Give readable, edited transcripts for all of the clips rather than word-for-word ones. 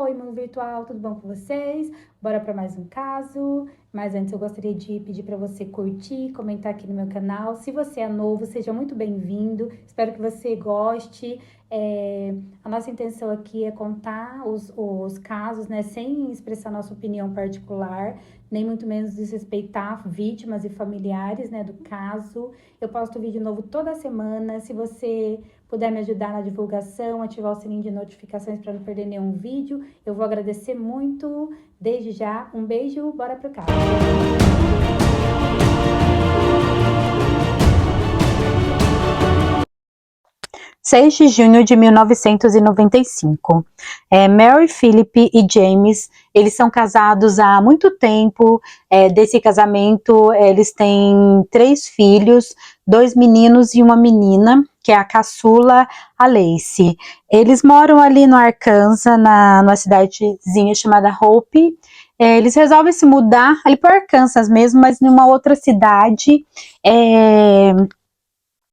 Oi, mundo virtual, tudo bom com vocês? Bora para mais um caso. Mas antes eu gostaria de pedir para você curtir, comentar aqui no meu canal. Se você é novo, seja muito bem-vindo. Espero que você goste. A nossa intenção aqui é contar os casos, né, sem expressar nossa opinião particular, nem muito menos desrespeitar vítimas e familiares, né, do caso. Eu posto vídeo novo toda semana. Se você puder me ajudar na divulgação, ativar o sininho de notificações para não perder nenhum vídeo, eu vou agradecer muito. Desde já, um beijo, bora pro caso. 6 de junho de 1995. Mary, Philip e James, eles são casados há muito tempo. Desse casamento, eles têm 3 filhos, 2 meninos e uma menina, que é a caçula, a Lacey. Eles moram ali no Arkansas, numa cidadezinha chamada Hope. Eles resolvem se mudar ali para o Arkansas mesmo, mas numa outra cidade.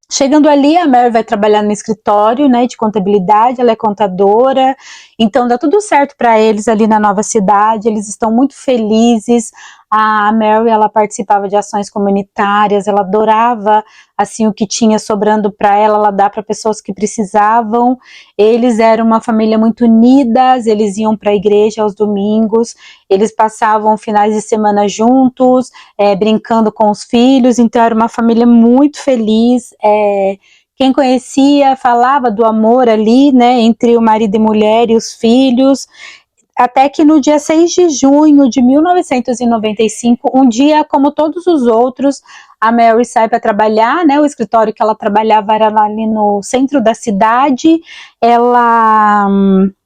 Chegando ali, a Mary vai trabalhar no escritório, né, de contabilidade, ela é contadora, então dá tudo certo para eles ali na nova cidade, eles estão muito felizes. A Mary, ela participava de ações comunitárias, ela adorava, assim, o que tinha sobrando para ela dá para pessoas que precisavam. Eles eram uma família muito unidas, eles iam para a igreja aos domingos, eles passavam finais de semana juntos, brincando com os filhos, então era uma família muito feliz. Quem conhecia falava do amor ali, né, entre o marido e mulher e os filhos, até que no dia 6 de junho de 1995, um dia como todos os outros, a Mary sai para trabalhar, né, o escritório que ela trabalhava era lá ali no centro da cidade. Ela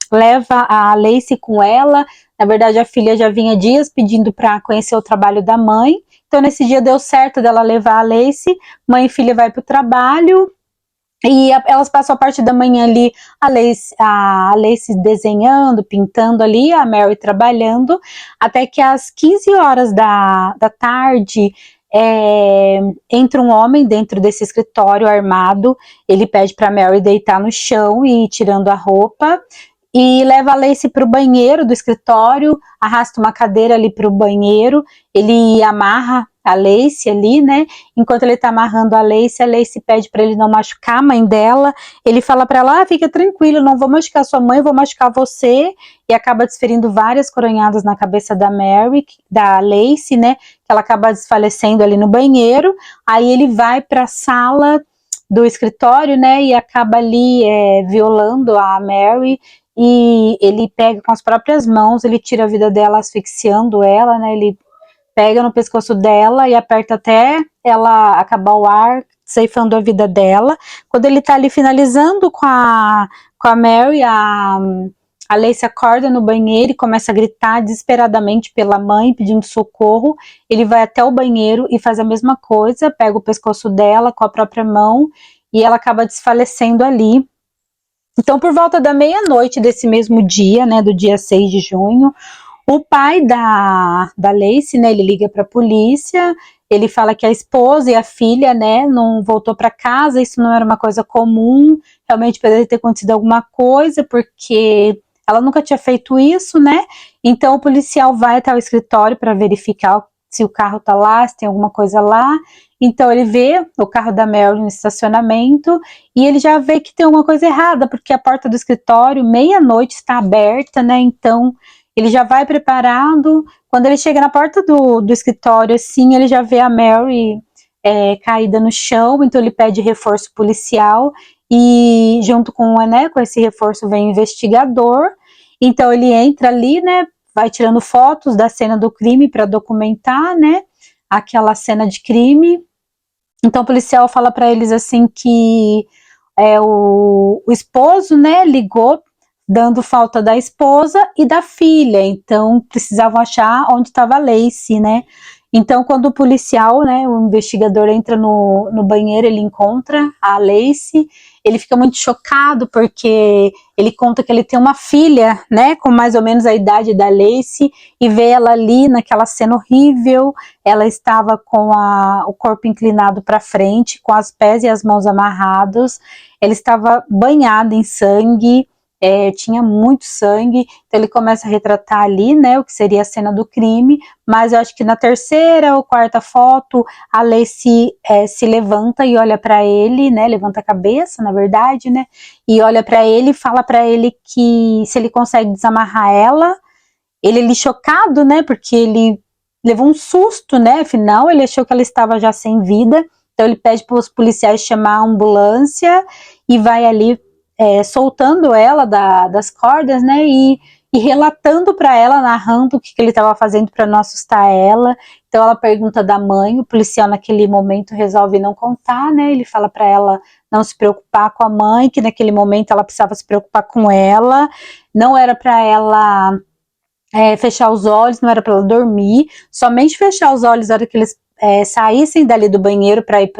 leva a Lacey com ela. Na verdade, a filha já vinha dias pedindo para conhecer o trabalho da mãe, então nesse dia deu certo dela levar a Lacey. Mãe e filha vai para o trabalho, e elas passam a parte da manhã ali, a Lacey desenhando, pintando ali, a Mary trabalhando, até que às 15 horas da tarde, entra um homem dentro desse escritório armado. Ele pede para Mary deitar no chão e ir tirando a roupa, e leva a Lacey para o banheiro do escritório, arrasta uma cadeira ali para o banheiro, ele amarra a Lacey ali, né? Enquanto ele tá amarrando a Lacey pede para ele não machucar a mãe dela. Ele fala para ela: fica tranquilo, não vou machucar sua mãe, vou machucar você. E acaba desferindo várias coronhadas na cabeça da Lacey, né? Que ela acaba desfalecendo ali no banheiro. Aí ele vai para a sala do escritório, né? E acaba ali violando a Mary. E ele pega com as próprias mãos, ele tira a vida dela asfixiando ela, né? Ele pega no pescoço dela e aperta até ela acabar o ar, ceifando a vida dela. Quando ele tá ali finalizando com a Mary, a Lacey acorda no banheiro e começa a gritar desesperadamente pela mãe, pedindo socorro. Ele vai até o banheiro e faz a mesma coisa, pega o pescoço dela com a própria mão e ela acaba desfalecendo ali. Então, por volta da meia-noite desse mesmo dia, né, do dia 6 de junho, o pai da Lacey, né, ele liga para a polícia, ele fala que a esposa e a filha, né, não voltou para casa, isso não era uma coisa comum, realmente poderia ter acontecido alguma coisa, porque ela nunca tinha feito isso, né, então o policial vai até o escritório para verificar se o carro tá lá, se tem alguma coisa lá. Então ele vê o carro da Mary no estacionamento e ele já vê que tem alguma coisa errada, porque a porta do escritório, meia-noite, está aberta, né, então ele já vai preparado. Quando ele chega na porta do escritório, assim, ele já vê a Mary caída no chão, então ele pede reforço policial e junto com esse reforço vem o investigador. Então ele entra ali, né, vai tirando fotos da cena do crime para documentar, né, aquela cena de crime. Então o policial fala para eles assim que o esposo, né, ligou dando falta da esposa e da filha, então precisavam achar onde estava a Lacey, né? Então quando o policial, né, o investigador entra no banheiro, ele encontra a Lacey, ele fica muito chocado porque ele conta que ele tem uma filha, né, com mais ou menos a idade da Lacey, e vê ela ali naquela cena horrível. Ela estava com o corpo inclinado para frente, com os pés e as mãos amarrados, ela estava banhada em sangue, tinha muito sangue, então ele começa a retratar ali, né, o que seria a cena do crime, mas eu acho que na terceira ou quarta foto, a Lacey se levanta e olha para ele, né, levanta a cabeça, na verdade, né, e olha para ele e fala para ele que se ele consegue desamarrar ela, ele ali chocado, né, porque ele levou um susto, né, afinal ele achou que ela estava já sem vida, então ele pede para os policiais chamar a ambulância e vai ali soltando ela das cordas, né, e relatando para ela, narrando o que ele estava fazendo para não assustar ela. Então ela pergunta da mãe, o policial naquele momento resolve não contar, né, ele fala para ela não se preocupar com a mãe, que naquele momento ela precisava se preocupar com ela, não era para ela fechar os olhos, não era para ela dormir, somente fechar os olhos na hora que eles saíssem dali do banheiro para ir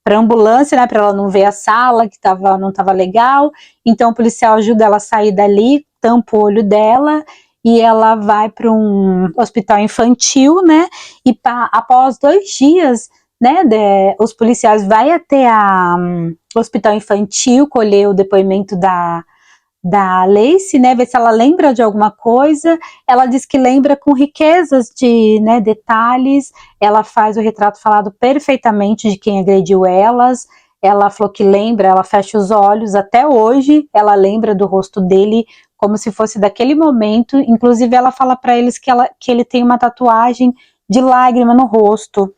para a ambulância, né, para ela não ver a sala que não estava legal. Então o policial ajuda ela a sair dali, tampa o olho dela e ela vai para um hospital infantil, né, e após 2 dias, né, os policiais vai até o hospital infantil colher o depoimento da Lacey, né, ver se ela lembra de alguma coisa. Ela diz que lembra com riquezas de, né, detalhes. Ela faz o retrato falado perfeitamente de quem agrediu elas. Ela falou que lembra, ela fecha os olhos, até hoje ela lembra do rosto dele como se fosse daquele momento. Inclusive ela fala para eles que ele tem uma tatuagem de lágrima no rosto.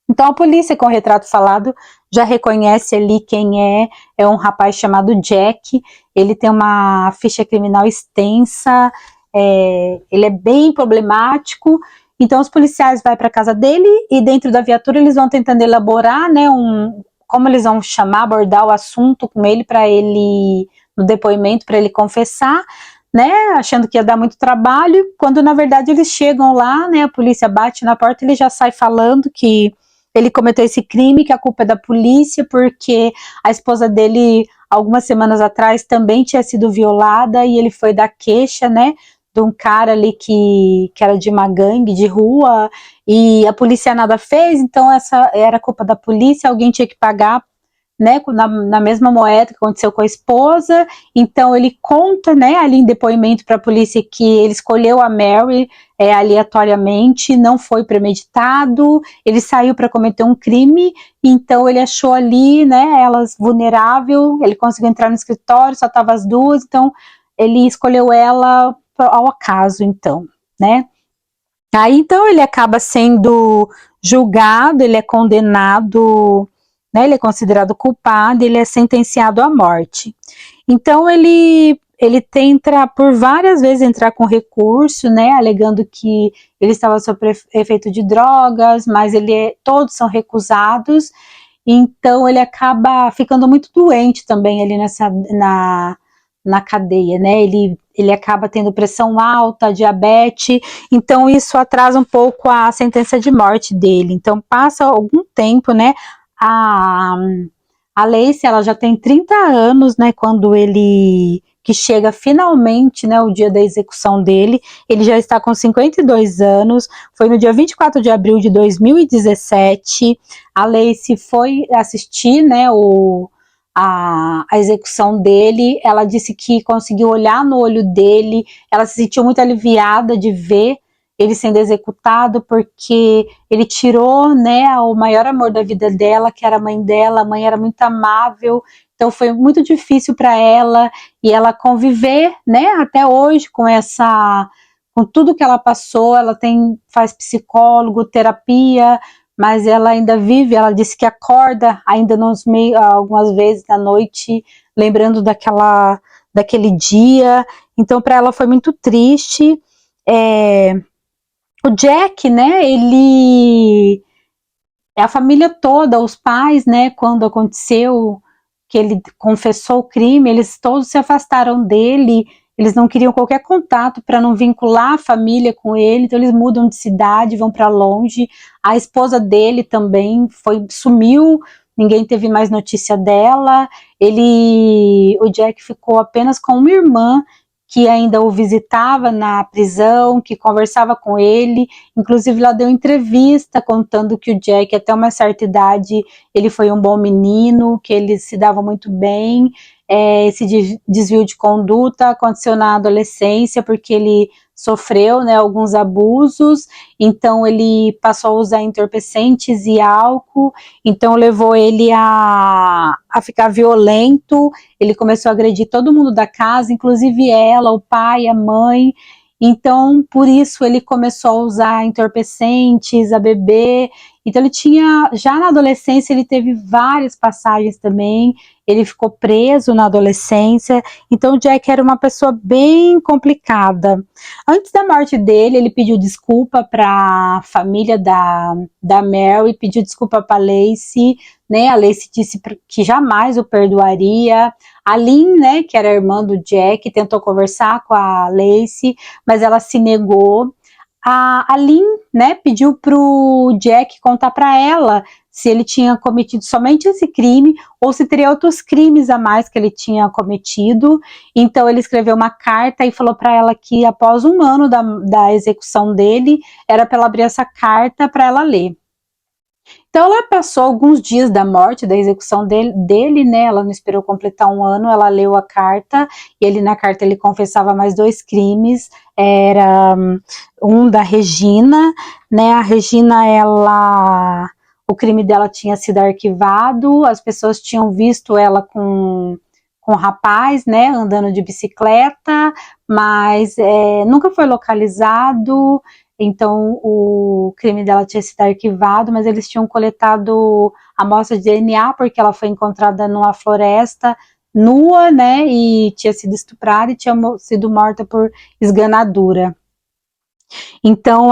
Então a polícia com o retrato falado já reconhece ali quem é um rapaz chamado Jack, ele tem uma ficha criminal extensa, ele é bem problemático, então os policiais vão para a casa dele e dentro da viatura eles vão tentando elaborar, né, como eles vão abordar o assunto com ele para ele, no depoimento, para ele confessar, né, achando que ia dar muito trabalho, quando na verdade eles chegam lá, né, a polícia bate na porta, ele já sai falando que ele cometeu esse crime, que a culpa é da polícia, porque a esposa dele, algumas semanas atrás, também tinha sido violada, e ele foi dar queixa, né, de um cara ali que era de uma gangue de rua, e a polícia nada fez, então essa era culpa da polícia, alguém tinha que pagar, né, na mesma moeda que aconteceu com a esposa. Então ele conta, né, ali em depoimento para a polícia que ele escolheu a Mary aleatoriamente, não foi premeditado, ele saiu para cometer um crime, então ele achou ali, né, elas vulnerável, ele conseguiu entrar no escritório, só tava as duas, então ele escolheu ela ao acaso, então, né. Aí então ele acaba sendo julgado, ele é condenado, né, ele é considerado culpado, ele é sentenciado à morte. Então ele tenta por várias vezes entrar com recurso, né, alegando que ele estava sob efeito de drogas, mas todos são recusados. Então ele acaba ficando muito doente também ali na cadeia, né, ele acaba tendo pressão alta, diabetes, então isso atrasa um pouco a sentença de morte dele. Então passa algum tempo, né, a Lacey, ela já tem 30 anos, né, quando que chega finalmente, né, o dia da execução dele, ele já está com 52 anos, foi no dia 24 de abril de 2017, a Lacey foi assistir, né, a execução dele, ela disse que conseguiu olhar no olho dele, ela se sentiu muito aliviada de ver ele sendo executado, porque ele tirou, né, o maior amor da vida dela, que era a mãe dela. A mãe era muito amável, então foi muito difícil para ela, e ela conviver, né, até hoje com tudo que ela passou. Ela faz psicólogo, terapia, mas ela ainda vive. Ela disse que acorda ainda algumas vezes da noite, lembrando daquele dia. Então para ela foi muito triste. O Jack, né, a família toda, os pais, né, quando aconteceu que ele confessou o crime, eles todos se afastaram dele, eles não queriam qualquer contato para não vincular a família com ele, então eles mudam de cidade, vão para longe. A esposa dele também sumiu, ninguém teve mais notícia dela. O Jack ficou apenas com uma irmã, que ainda o visitava na prisão, que conversava com ele, inclusive ela deu entrevista contando que o Jack, até uma certa idade, ele foi um bom menino, que eles se davam muito bem, esse desvio de conduta aconteceu na adolescência, porque ele sofreu, né, alguns abusos, então ele passou a usar entorpecentes e álcool, então levou ele a ficar violento, ele começou a agredir todo mundo da casa, inclusive ela, o pai, a mãe. Então, por isso ele começou a usar entorpecentes, a beber. Então ele tinha, já na adolescência ele teve várias passagens também, ele ficou preso na adolescência, então o Jack era uma pessoa bem complicada. Antes da morte dele, ele pediu desculpa para a família da Mary, pediu desculpa para Lacey, né? A Lacey disse que jamais o perdoaria. A Lynn, né, que era a irmã do Jack, tentou conversar com a Lacey, mas ela se negou. A Lynn, né, pediu pro Jack contar para ela se ele tinha cometido somente esse crime ou se teria outros crimes a mais que ele tinha cometido. Então ele escreveu uma carta e falou para ela que após um ano da execução dele, era para ela abrir essa carta para ela ler. Então ela passou alguns dias da morte, da execução dele, né, ela não esperou completar um ano, ela leu a carta, e ele na carta ele confessava mais 2 crimes, era um da Regina, né, a Regina, o crime dela tinha sido arquivado, as pessoas tinham visto ela com um rapaz, né, andando de bicicleta, mas nunca foi localizado. Então o crime dela tinha sido arquivado, mas eles tinham coletado amostra de DNA, porque ela foi encontrada numa floresta nua, né, e tinha sido estuprada e tinha sido morta por esganadura. Então,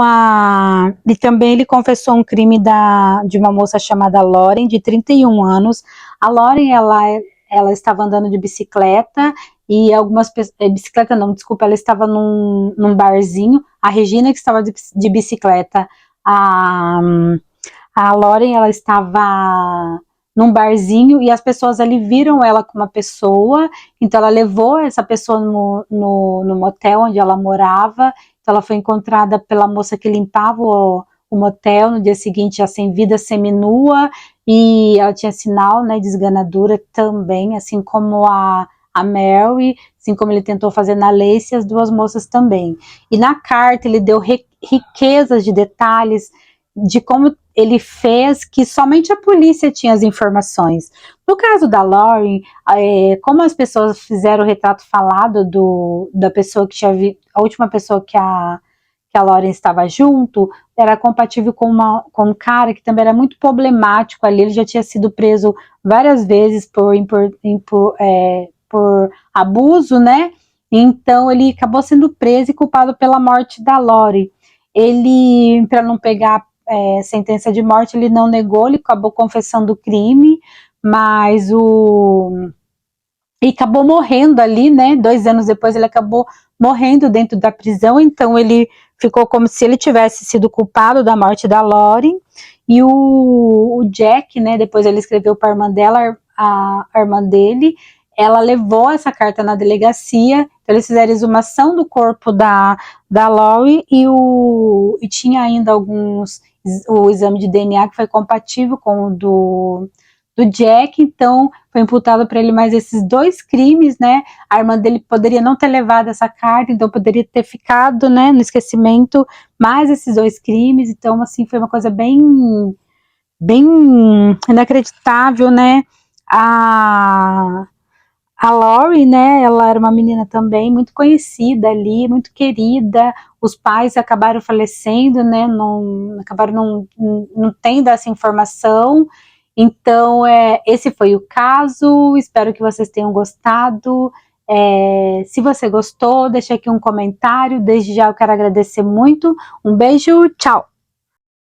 e também ele confessou um crime de uma moça chamada Lauren, de 31 anos. A Lauren, ela estava andando de bicicleta, e algumas pessoas, bicicleta não, desculpa, ela estava num barzinho, a Regina que estava de bicicleta, a Lauren, ela estava num barzinho, e as pessoas ali viram ela com uma pessoa, então ela levou essa pessoa no motel onde ela morava, então ela foi encontrada pela moça que limpava o motel, no dia seguinte já sem vida, seminua, e ela tinha sinal, né, de esganadura também, assim como a Mary, assim como ele tentou fazer na Lacey, as 2 moças também. E na carta ele deu riquezas de detalhes de como ele fez, que somente a polícia tinha as informações. No caso da Lauren, como as pessoas fizeram o retrato falado da pessoa que tinha a última pessoa que a Lauren estava junto, era compatível com um cara que também era muito problemático ali, ele já tinha sido preso várias vezes por abuso, né? Então ele acabou sendo preso e culpado pela morte da Lauren. Ele, para não pegar sentença de morte, ele não negou, ele acabou confessando o crime, mas e acabou morrendo ali, né? 2 anos depois ele acabou morrendo dentro da prisão, então ele ficou como se ele tivesse sido culpado da morte da Lauren. E o Jack, né? Depois ele escreveu para a irmã dela, a irmã dele, ela levou essa carta na delegacia, então eles fizeram exumação do corpo da Lauren, e tinha ainda o exame de DNA que foi compatível com o do Jack, então foi imputado para ele mais esses 2 crimes, né? A irmã dele poderia não ter levado essa carta, então poderia ter ficado, né, no esquecimento, mais esses 2 crimes, então assim foi uma coisa bem inacreditável, né? A Lauren, né, ela era uma menina também muito conhecida ali, muito querida, os pais acabaram falecendo, né, acabaram não tendo essa informação. Então, esse foi o caso, espero que vocês tenham gostado. Se você gostou, deixa aqui um comentário, desde já eu quero agradecer muito, um beijo, tchau!